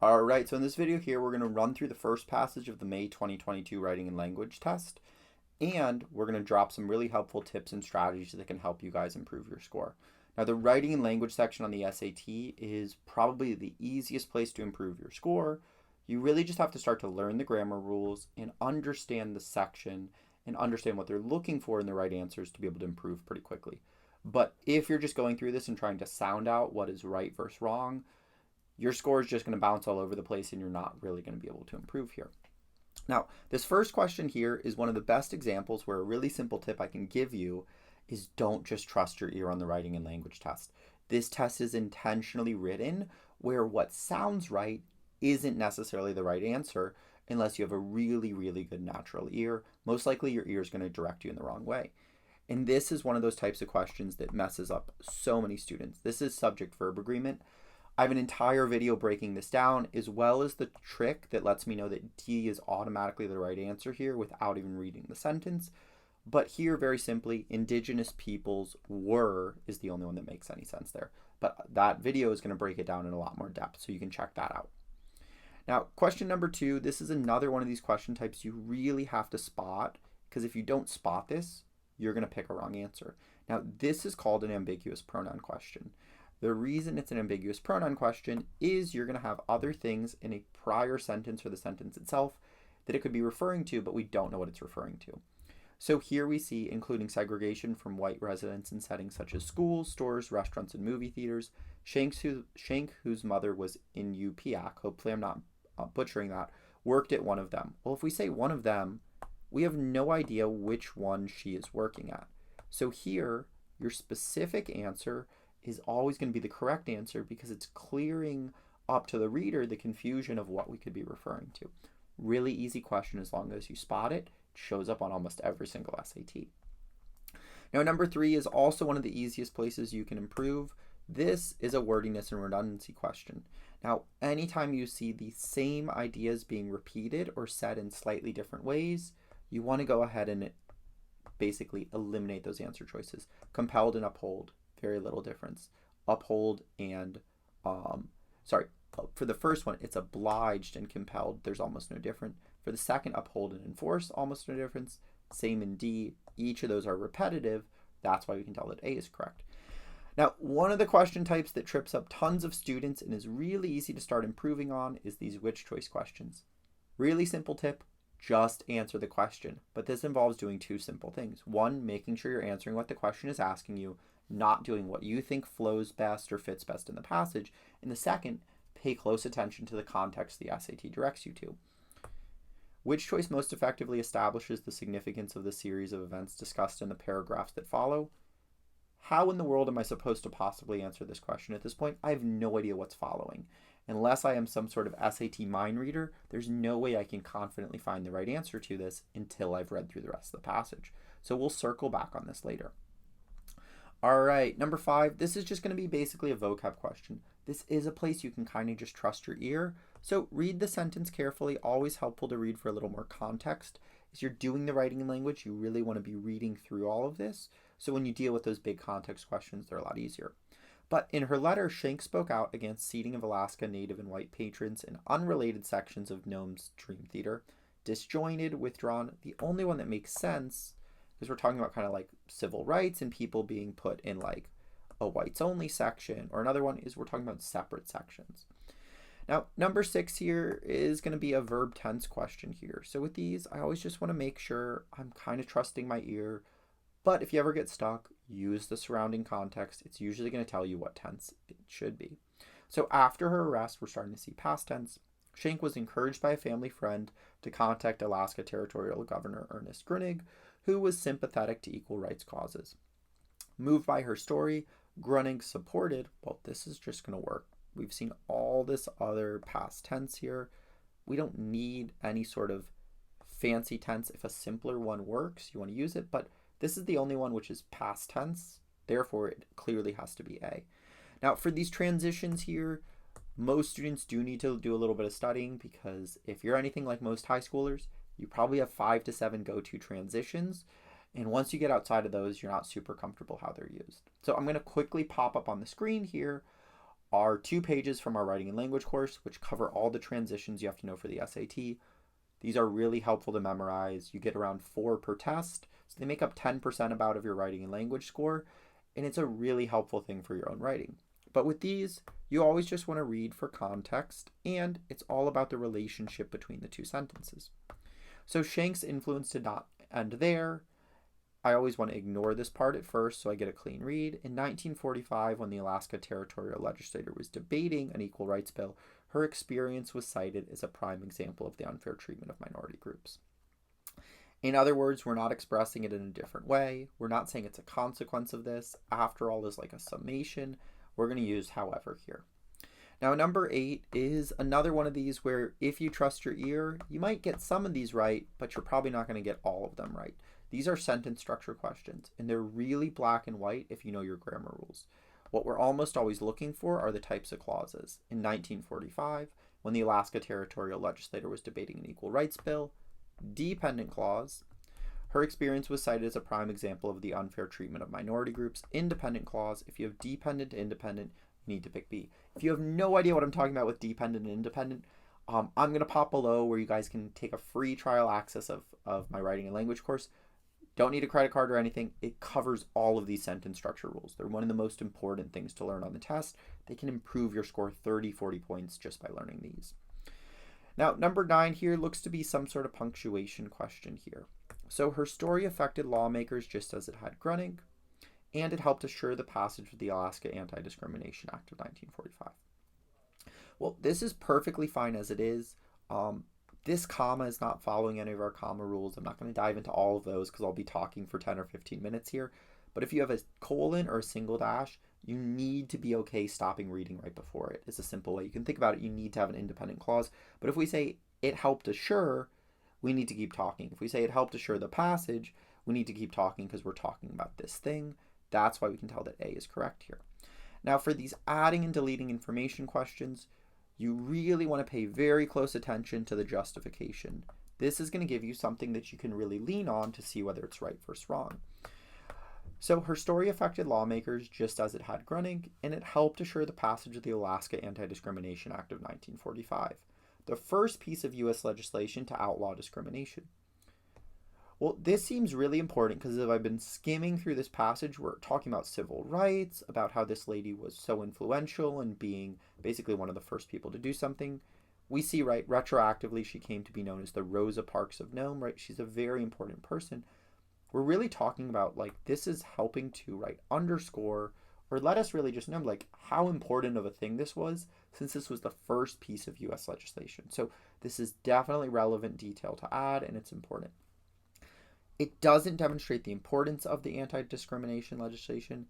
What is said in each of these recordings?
All right, so in this video here, we're going to run through the first passage of the May 2022 Writing and Language Test, and we're going to drop some really helpful tips and strategies that can help you guys improve your score. Now, the writing and language section on the SAT is probably the easiest place to improve your score. You really just have to start to learn the grammar rules and understand the section and understand what they're looking for in the right answers to be able to improve pretty quickly. But if you're just going through this and trying to sound out what is right versus wrong, your score is just going to bounce all over the place and you're not really going to be able to improve here. Now, this first question here is one of the best examples where a really simple tip I can give you is don't just trust your ear on the writing and language test. This test is intentionally written where what sounds right isn't necessarily the right answer unless you have a really, really good natural ear. Most likely your ear is going to direct you in the wrong way. And this is one of those types of questions that messes up so many students. This is subject-verb agreement. I have an entire video breaking this down, as well as the trick that lets me know that D is automatically the right answer here without even reading the sentence. But here, very simply, indigenous peoples were is the only one that makes any sense there. But that video is going to break it down in a lot more depth, so you can check that out. Now, question number 2, this is another one of these question types you really have to spot, because if you don't spot this, you're going to pick a wrong answer. Now, this is called an ambiguous pronoun question. The reason it's an ambiguous pronoun question is you're going to have other things in a prior sentence or the sentence itself that it could be referring to, but we don't know what it's referring to. So here we see including segregation from white residents in settings such as schools, stores, restaurants, and movie theaters. Shank, whose mother was in UPIAC, hopefully I'm not butchering that, worked at one of them. Well, if we say one of them, we have no idea which one she is working at. So here, your specific answer is always going to be the correct answer because it's clearing up to the reader the confusion of what we could be referring to. Really easy question as long as you spot it. It shows up on almost every single SAT. Now, number 3 is also one of the easiest places you can improve. This is a wordiness and redundancy question. Now, anytime you see the same ideas being repeated or said in slightly different ways, you want to go ahead and basically eliminate those answer choices. Compelled and uphold, very little difference. Uphold and, for the first one, it's obliged and compelled. There's almost no difference. For the second, uphold and enforce, almost no difference. Same in D. Each of those are repetitive. That's why we can tell that A is correct. Now, one of the question types that trips up tons of students and is really easy to start improving on is these which choice questions. Really simple tip. Just answer the question. But this involves doing 2 simple things. 1, making sure you're answering what the question is asking you, not doing what you think flows best or fits best in the passage. And the second, pay close attention to the context the SAT directs you to. Which choice most effectively establishes the significance of the series of events discussed in the paragraphs that follow? How in the world am I supposed to possibly answer this question at this point? I have no idea what's following. Unless I am some sort of SAT mind reader, there's no way I can confidently find the right answer to this until I've read through the rest of the passage. So we'll circle back on this later. All right, number 5, this is just going to be basically a vocab question. This is a place you can kind of just trust your ear. So read the sentence carefully, always helpful to read for a little more context. As you're doing the writing and language, you really want to be reading through all of this. So when you deal with those big context questions, they're a lot easier. But in her letter, Shank spoke out against seating of Alaska Native and white patrons in unrelated sections of Nome's Dream Theater. Disjointed, withdrawn. The only one that makes sense, because we're talking about kind of like civil rights and people being put in like a whites only section, or another one is we're talking about separate sections. Now, number 6 here is going to be a verb tense question here. So with these, I always just want to make sure I'm kind of trusting my ear. But if you ever get stuck, use the surrounding context. It's usually going to tell you what tense it should be. So after her arrest, we're starting to see past tense. Shank was encouraged by a family friend to contact Alaska Territorial Governor Ernest Grunig, who was sympathetic to equal rights causes. Moved by her story, Grunig supported, well, this is just going to work. We've seen all this other past tense here. We don't need any sort of fancy tense. If a simpler one works, you want to use it, but this is the only one which is past tense. Therefore, it clearly has to be A. Now, for these transitions here, most students do need to do a little bit of studying because if you're anything like most high schoolers, you probably have 5 to 7 go-to transitions. And once you get outside of those, you're not super comfortable how they're used. So I'm going to quickly pop up on the screen here are 2 pages from our writing and language course, which cover all the transitions you have to know for the SAT. These are really helpful to memorize. You get around 4 per test, so they make up 10% about of your writing and language score, and it's a really helpful thing for your own writing. But with these, you always just want to read for context, and it's all about the relationship between the 2 sentences. So Shank's influence did not end there. I always want to ignore this part at first so I get a clean read. In 1945, when the Alaska Territorial Legislature was debating an equal rights bill, her experience was cited as a prime example of the unfair treatment of minority groups. In other words, we're not expressing it in a different way. We're not saying it's a consequence of this. After all, is like a summation. We're going to use however here. Now, number 8 is another one of these where if you trust your ear, you might get some of these right, but you're probably not going to get all of them right. These are sentence structure questions, and they're really black and white if you know your grammar rules. What we're almost always looking for are the types of clauses. In 1945, when the Alaska Territorial Legislature was debating an equal rights bill, dependent clause. Her experience was cited as a prime example of the unfair treatment of minority groups. Independent clause. If you have dependent to independent, you need to pick B. If you have no idea what I'm talking about with dependent and independent, I'm going to pop below where you guys can take a free trial access of my writing and language course. Don't need a credit card or anything. It covers all of these sentence structure rules. They're one of the most important things to learn on the test. They can improve your score 30, 40 points just by learning these. Now, number 9 here looks to be some sort of punctuation question here. So her story affected lawmakers just as it had Grunning, and it helped assure the passage of the Alaska Anti-Discrimination Act of 1945. Well, this is perfectly fine as it is. This comma is not following any of our comma rules. I'm not going to dive into all of those because I'll be talking for 10 or 15 minutes here. But if you have a colon or a single dash, you need to be okay stopping reading right before it. It's a simple way. You can think about it. You need to have an independent clause. But if we say it helped assure, we need to keep talking. If we say it helped assure the passage, we need to keep talking because we're talking about this thing. That's why we can tell that A is correct here. Now for these adding and deleting information questions, you really want to pay very close attention to the justification. This is going to give you something that you can really lean on to see whether it's right versus wrong. So her story affected lawmakers just as it had Grunning, and it helped assure the passage of the Alaska Anti-Discrimination Act of 1945, the first piece of U.S. legislation to outlaw discrimination. Well, this seems really important because as I've been skimming through this passage, we're talking about civil rights, about how this lady was so influential and being basically one of the first people to do something. We see, right, retroactively, she came to be known as the Rosa Parks of Nome, right? She's a very important person. We're really talking about, like, this is helping to, right, underscore or let us really just know, like, how important of a thing this was since this was the first piece of U.S. legislation. So this is definitely relevant detail to add, and it's important. It doesn't demonstrate the importance of the anti-discrimination legislation.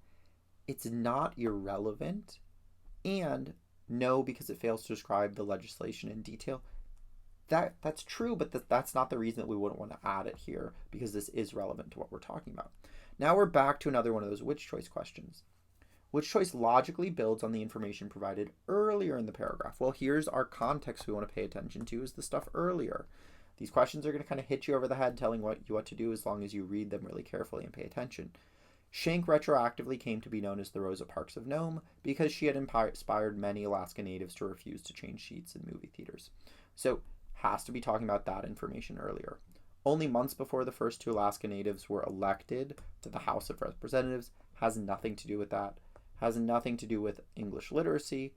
It's not irrelevant. And no, because it fails to describe the legislation in detail. That's true, but that's not the reason that we wouldn't want to add it here, because this is relevant to what we're talking about. Now we're back to another one of those which choice questions. Which choice logically builds on the information provided earlier in the paragraph? Well, here's our context we want to pay attention to is the stuff earlier. These questions are going to kind of hit you over the head telling you what to do as long as you read them really carefully and pay attention. Shank retroactively came to be known as the Rosa Parks of Nome because she had inspired many Alaska natives to refuse to change seats in movie theaters. So, has to be talking about that information earlier. Only months before the first 2 Alaska natives were elected to the House of Representatives. Has nothing to do with that. Has nothing to do with English literacy.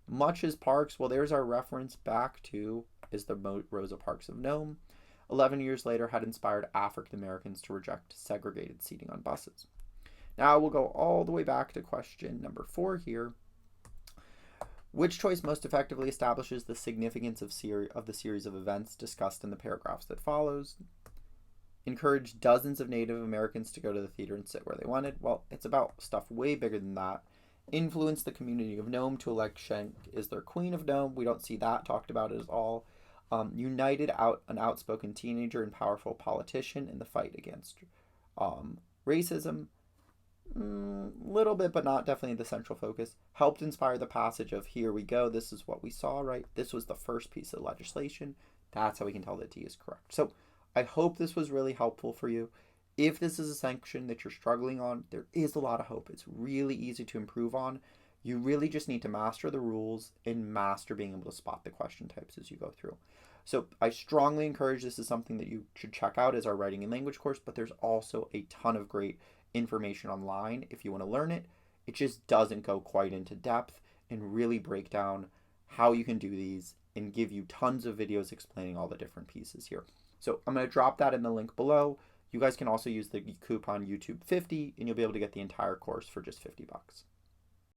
Much as Parks, well, there's our reference back to is the Rosa Parks of Nome. 11 years later had inspired African Americans to reject segregated seating on buses. Now we'll go all the way back to question number 4 here. Which choice most effectively establishes the significance of the series of events discussed in the paragraphs that follows? Encouraged dozens of Native Americans to go to the theater and sit where they wanted. Well, it's about stuff way bigger than that. Influenced the community of Nome to elect Shank as their queen of Nome. We don't see that talked about at all. United out an outspoken teenager and powerful politician in the fight against racism. Little bit, but not definitely the central focus. Helped inspire the passage of here we go. This is what we saw, right? This was the first piece of legislation. That's how we can tell that D is correct. So I hope this was really helpful for you. If this is a section that you're struggling on, there is a lot of hope. It's really easy to improve on. You really just need to master the rules and master being able to spot the question types as you go through. So I strongly encourage, this is something that you should check out as our writing and language course, but there's also a ton of great information online if you want to learn it. It just doesn't go quite into depth and really break down how you can do these and give you tons of videos explaining all the different pieces here. So I'm going to drop that in the link below. You guys can also use the coupon YouTube50 and you'll be able to get the entire course for just $50.